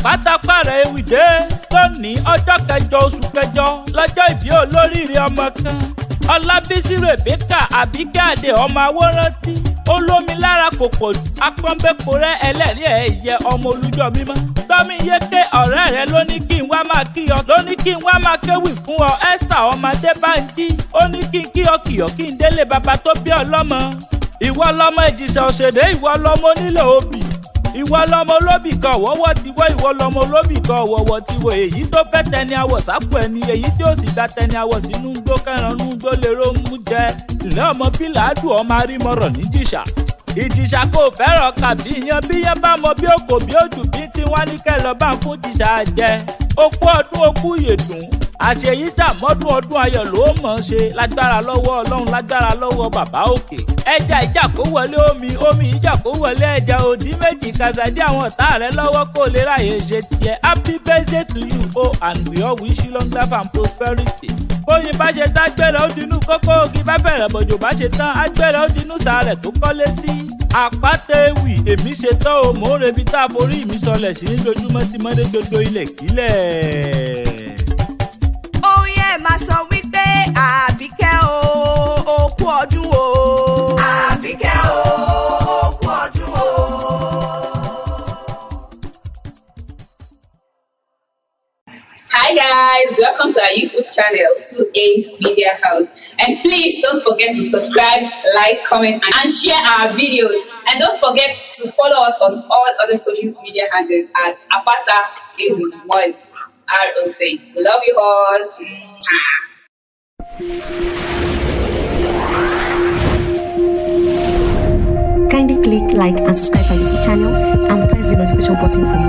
àpáta pààrọ̀ ewì dé lónìí ọjọ́ kẹjọ oṣù kẹjọ lọ́jọ́ ìbí olóríire ọmọ kan ọlábísí rèbékà àbíkẹ́ àdè ọmọ awórántí olómi lára kò pọ̀ jù apọ́nbẹ́kọ rẹ ẹlẹ́rìí ẹ̀yẹ ọmọ olújọ mímọ́ tọ́mí yéké ọ̀rẹ́ rẹ ló ní kí n wá máa kí ọ ló ní kí n wá máa kéwì fún ọ Esther ọmọdé Bánjí ó ní kí n kí ọ kìyọ̀ kí n délé bàbá tó bí ọlọ́mọ ìwọ lọmọ ìjìṣà òṣèré ìwọ lọmọ onílé òbí ìwọ lọmọ olóbì kan ọ̀wọ́wọ́ tiwọ́ ìwọ lọmọ olóbì kan ọ̀wọ́wọ́ tiwọ́ èyí tó fẹ́ tẹni àwọ̀ sápò ẹni èyí tí ó sì dá tẹni àwọ̀ sínú gbó kẹran nú gbó lérò mú jẹ ìlẹ́ ọmọ bílàádù ọmọ arímọ̀rọ̀ níjìṣà ìjìṣà kò fẹ́ràn kàbí yan bí yẹn bá mọ bí òkò bí òjù bí tí wọ́n ní kẹ́ lọ bá ń fún jìṣà jẹ okú ọdún okú yèdùn àṣeyí tàmọ́dún ọdún ayọ̀ ló mọ̀ ṣe lágbára lọ́wọ́ ọlọ́run lágbára lọ́wọ́ bàbá òkè ẹja ìjà kó wọlé omi ìjà kó wọlé ẹja òdì méjì kàṣàdí àwọn ọ̀tá rẹ lọ́wọ́ kó lè ráyè ṣe tiẹ̀ happy birthday to you and we all wish you long life and prosperity. bóyin bá ṣe tá gbẹ̀rẹ̀ ó dinú kókó ògì bá bẹ̀rẹ̀ bọ̀jọ̀ bá ṣe tán agbẹ̀rẹ̀ ó dinú sàárẹ̀ tó kọ́lé sí. àpáta ewì èmi ṣe tán o mò ń rebi tá a forí mi sọlẹ̀ sí lójúmọ́ tí mọ́dé dodo ilẹ̀ kílẹ̀. Máa sọ wípé Àbíkẹ́ o kú ọdún o. Àbíkẹ́ o kú ọdún o. Hi guys, welcome to our YouTube channel, 2A Media House. And please don't forget to subscribe, like, comment, and share our videos. And don't forget to follow us on all other social media handles at APATA EWI. ROC. Love you all. Kindly click like and subscribe to our YouTube channel and press the notification button for more.